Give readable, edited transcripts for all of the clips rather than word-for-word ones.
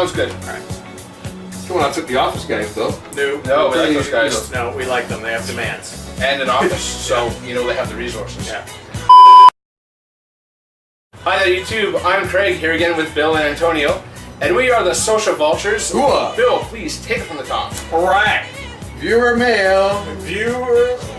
Sounds good. All right. Come on, I took the office guys though. No, we like those guys. No, we like them. They have demands. And an office, so you know they have the resources. Yeah. Hi there, YouTube. I'm Craig here again with Bill and Antonio, and we are the Social Vultures. Ooh. Bill, please take it from the top. All right. Viewer mail.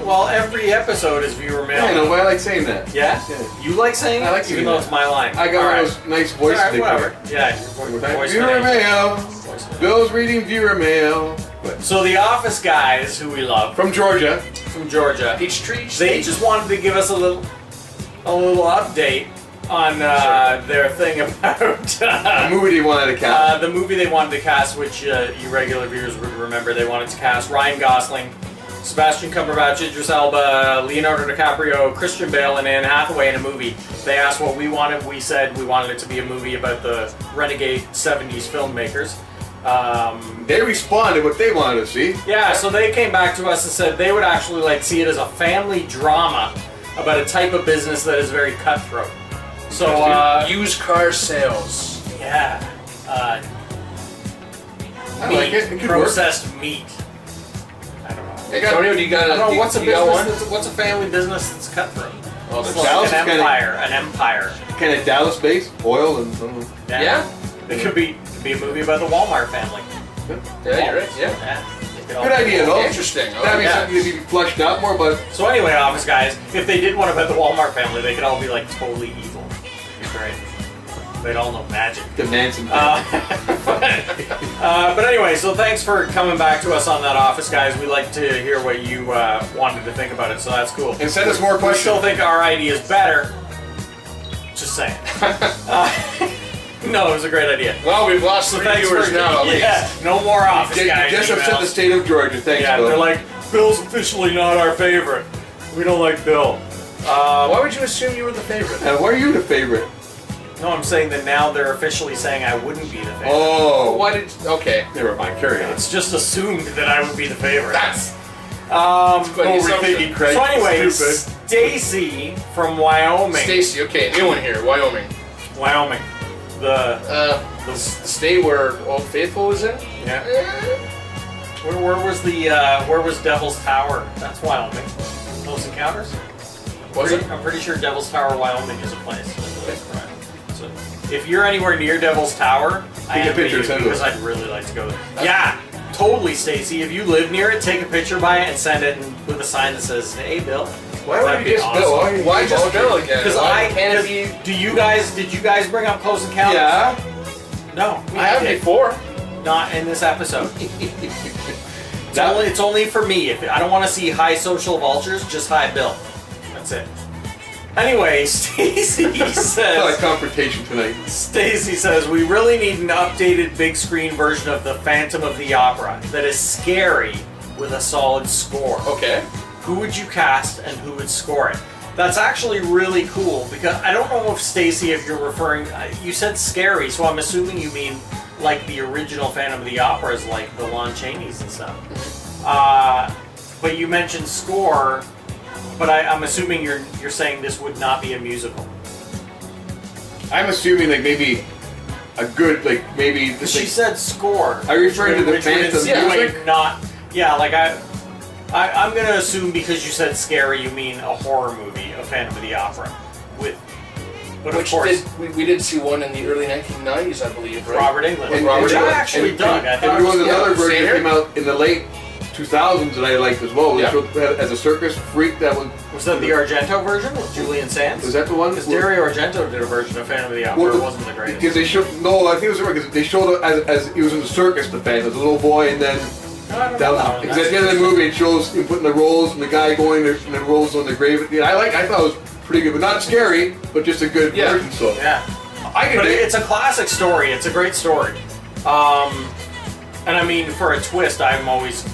Well, every episode is viewer mail. I know, but I like saying that. Yeah? You like saying it? I like even saying though that. it's my line. I got one of those nice voice All right, stickers. whatever. Yeah, your voice Viewer mail. Voice mail. Bill's reading viewer mail. So the Office guys, who we love, From Georgia. from Georgia, Peachtree. they just wanted to give us a little update on their thing about The movie they wanted to cast. the movie they wanted to cast, which you regular viewers would remember. They wanted to cast Ryan Gosling, Sebastian Cumberbatch, Idris Elba, Leonardo DiCaprio, Christian Bale, and Anne Hathaway in a movie. They asked what we wanted. We said we wanted it to be a movie about the renegade 70s filmmakers. They responded what they wanted to see. Yeah, so they came back to us and said they would actually like see it as a family drama about a type of business that is very cutthroat. So, used car sales. yeah, I like it. It could work. processed meat. I don't know. Antonio, do you got I don't know, what's a you got one? business? What's a family business that's cutthroat? Well, It's there's like Dallas an is kinda- empire. An empire. Kind of Dallas based, oil and Yeah? It could be a movie about the Walmart family. Yeah, you're right. Yeah. It could all Good be idea, cool. though. Interesting. That'd be yeah. something to be flushed out more, but So anyway, Office guys, if they did one about the Walmart family, they could all be like totally evil. It'd be great. They'd all know magic. demands some But anyway, so thanks for coming back to us on that, Office guys. We like to hear what you wanted to think about it, so that's cool. And send us more We questions. still think our idea is better. Just saying. No, it was a great idea. Well, we've lost So 3 thanks viewers for, now, at least. yeah, no more Office You guys. just upset emails. the state of Georgia. Thanks, Yeah, Bill. they're like, Bill's officially not our favorite. We don't like Bill. Why would you assume you were the favorite? And why are you the favorite? No, I'm saying that now they're officially saying I wouldn't be the favorite. Oh. Why did? Okay. Never mind. Carry on. It's just assumed that I would be the favorite. That's Um, quite the assumption. Craig. so anyway, Stupid. Stacy from Wyoming. Stacey. Okay, new one here. Wyoming. Wyoming. The The state where Old Faithful was in. yeah. Where was Devil's Tower? That's Wyoming. Close Encounters. Was it? I'm pretty sure Devil's Tower, Wyoming is a place. So if you're anywhere near Devil's Tower, I Take a envy picture, you send it. because I'd really like to go there. Yeah, totally, Stacy. If you live near it, take a picture by it and send it with a sign that says, "Hey, Bill." Why would That'd you be just awesome. Bill? Why just Bill again? Because Why can't it be? did you guys bring up Close Encounters? Yeah. No, we I have did. before. Not in this episode. It's only for me. If I don't want to see high social vultures, just hi Bill. That's it. Anyway, Stacey It's not a says. confrontation tonight. Stacey says we really need an updated big screen version of the Phantom of the Opera that is scary with a solid score. Okay. Who would you cast and who would score it? That's actually really cool because I don't know if Stacey, if you're referring, you said scary, so I'm assuming you mean like the original Phantom of the Operas, like the Lon Chaney's and stuff. But you mentioned score, but I'm assuming you're saying this would not be a musical. I'm assuming like maybe a good like maybe. She said score. Are you referring to the which would Phantom insinuate music? Not. Yeah, like I'm gonna assume because you said scary, you mean a horror movie, a Phantom of the Opera, but of course we did see one in the early 1990s, I believe, right? Robert England, And which I England. actually dug. I think There was another yeah, version same that came here. out in the late 2000s that I liked as well. Yeah. As a circus freak, that was that the Argento version with Julian Sands? Was that the one? Because Dario Argento did a version of Phantom of the Opera. Well, It wasn't the Because greatest. they showed no, I think it was because they showed it as he was in the circus. The fan, as a little boy, and then No, I don't that know was that one. because at the end of the movie it shows him putting the rolls and the guy going and the rolls on the grave. Yeah, I thought it was pretty good, but not scary, but just a good Yeah. version. So Yeah. I can But dig it. it's a classic story. It's a great story. And I mean, for a twist, I'm always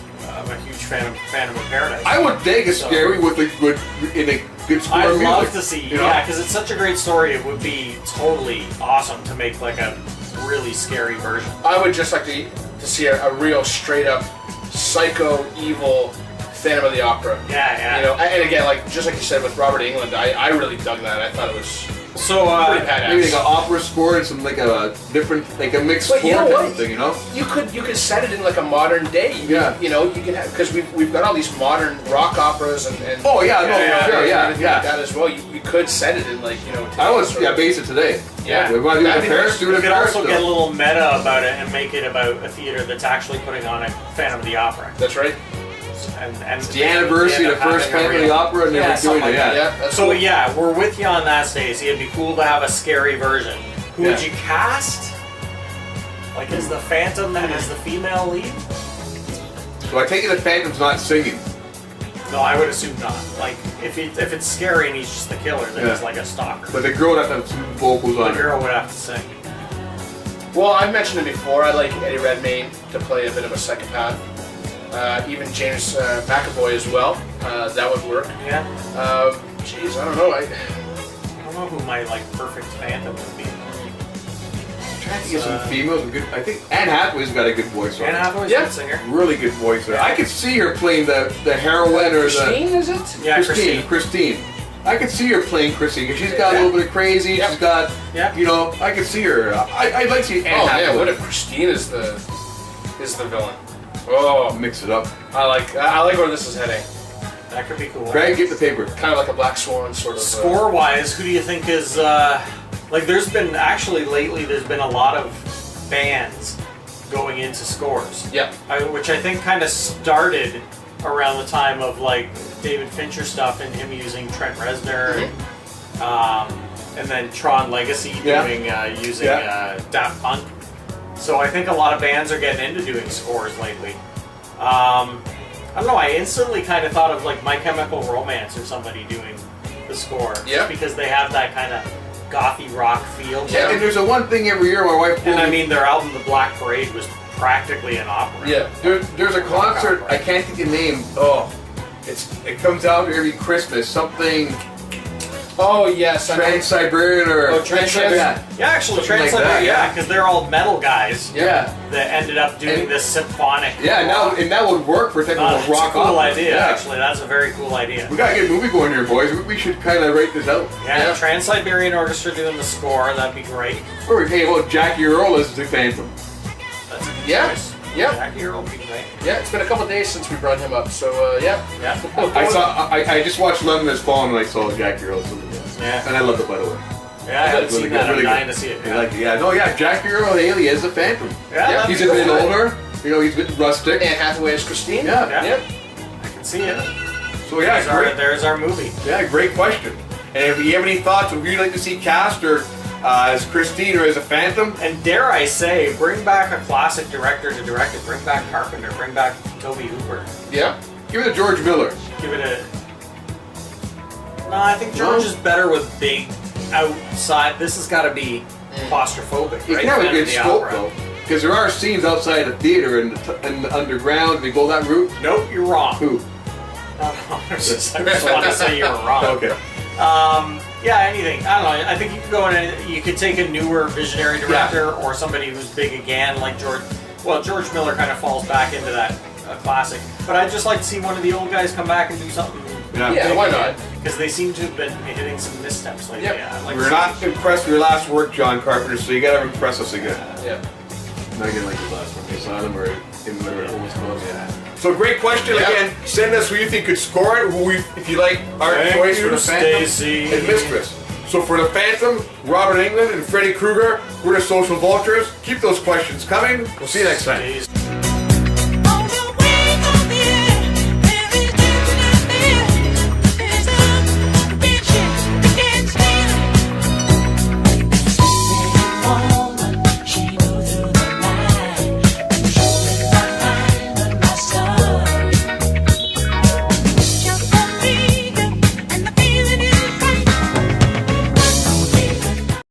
a huge fan of Phantom of Paradise. I would dig a So- scary with a good in a good score I'd of music. love to see, you know? yeah, because it's such a great story. It would be totally awesome to make like a really scary version. I would just like to see a real straight up psycho evil Phantom of the Opera. Yeah. You know, and again, like just like you said with Robert Englund, I really dug that. I thought it was So pretty badass. Maybe like an opera score and some like a different, like a mixed But score you know type what? of thing, you know? You could set it in like a modern day. You know, you can have, because we've got all these modern rock operas and Oh yeah, no, for sure, and yeah, everything yeah. like that as well. You could set it in like, you know. I was, today's yeah, sort of- base it today. Yeah. We want to do it That'd in be Paris, nice. do it you in could Paris. also though. get a little meta about it and make it about a theater that's actually putting on a Phantom of the Opera. That's right. And It's the anniversary of the first Phantom of the Opera, and Yeah, they're doing something it, like yeah. Yeah. That's So cool. yeah, we're with you on that, Stacey. It'd be cool to have a scary version. Who would Yeah. you cast? Like, is the Phantom that is the female lead? So I take it the Phantom's not singing. No, I would assume not. Like, if it's scary and he's just the killer, then Yeah. he's like a stalker. But the girl would have to have some vocals The on her. girl would have to sing. Well, I've mentioned it before. I like Eddie Redmayne to play a bit of a psychopath. Even James McAvoy as well. That would work. Yeah. Jeez, I don't know. I don't know who my like perfect Phantom would be. Trying to get some females with good. I think Anne Hathaway's got a good voice. Anne Hathaway's Yeah. a good singer. Really good voice. There. I could see her playing the heroine or Christine, the is it? Yeah, Christine. I could see her playing Christine because she's got a Yeah. little bit of crazy. Yeah. She's got, Yeah. you know, I could see her. I'd like to see Anne Oh Hathaway. man, what if Christine is the villain? Oh, Mix it up. I like where this is heading. That could be cool. Greg, get the paper. Kind of like a Black Swan sort of. Score-wise, who do you think is like? There's been actually lately. There's been a lot of bands going into scores. Yeah. Which I think kind of started around the time of like David Fincher stuff and him using Trent Reznor, and then Tron Legacy Yeah. doing using Yeah. Daft Punk. So I think a lot of bands are getting into doing scores lately. I don't know. I instantly kind of thought of like My Chemical Romance or somebody doing the score, Yeah. just because they have that kind of gothy rock feel. to Yeah, them. and there's a one thing every year my wife told And I me. mean, their album, The Black Parade, was practically an opera. Yeah. There's a concert. I can't think of the name. Oh, it comes out every Christmas. Something Oh yes, I know. Trans-Siberian or Oh, Trans-Siberian. Yeah, actually, Something like Trans-Siberian, that, yeah. because they're all metal guys yeah. that ended up doing And- this symphonic. Yeah, and that would work for technical That's rock a cool opera. idea, Yeah. actually. That's a very cool idea. We gotta get a movie going here, boys. We should kind of write this out. Yeah, Yeah. Trans-Siberian Orchestra doing the score, that'd be great. Or hey, well, Jackie Earle as the Phantom. That's a good Yeah. choice. Yeah. Jackie Earle would be great. Yeah, it's been a couple of days since we brought him up, so yeah. Yeah. I just watched London Has Fallen and I saw Jackie Earle. Yeah. And I loved it, by the way. Yeah, I haven't Really seen good, that. I'm really dying good. to see it. Jackie Earle Haley as the Phantom. Yeah, that'd He's be a cool. bit older. You know, he's a bit rustic. Anne Hathaway as Christine. Yeah. Yeah. Yep. I can see it. So yeah, There's our movie. Yeah, great question. And if you have any thoughts, would you like to see cast or as Christine or as a Phantom? And dare I say, bring back a classic director to direct it. Bring back Carpenter. Bring back Tobe Hooper. Yeah. Give it to George Miller. Give it a. No, I think George is better with big outside. This has got to be claustrophobic. You right? can have a Phantom good of the scope Opera. though, because there are scenes outside the theater and the underground. They go that route. Nope, you're wrong. Who? No, I just want to say you were wrong. Okay. Yeah, anything. I don't know. I think you could go in and you could take a newer visionary director or somebody who's big again, like George. Well, George Miller kind of falls back into that classic. But I'd just like to see one of the old guys come back and do something. Yeah, why not? Because they seem to have been hitting some missteps lately. Yep. Yeah, I'd like We're to not impressed with your last work, John Carpenter, so you gotta impress us again. Yeah. Not again like the last one. Asylum or in the almost close. Yeah. So great question again. Send us who you think could score it. If you like our choice for the Phantom Stacey. and Mistress. So for the Phantom, Robert Englund and Freddy Krueger, we're the Social Vultures. Keep those questions coming. We'll see you next time. Stacey.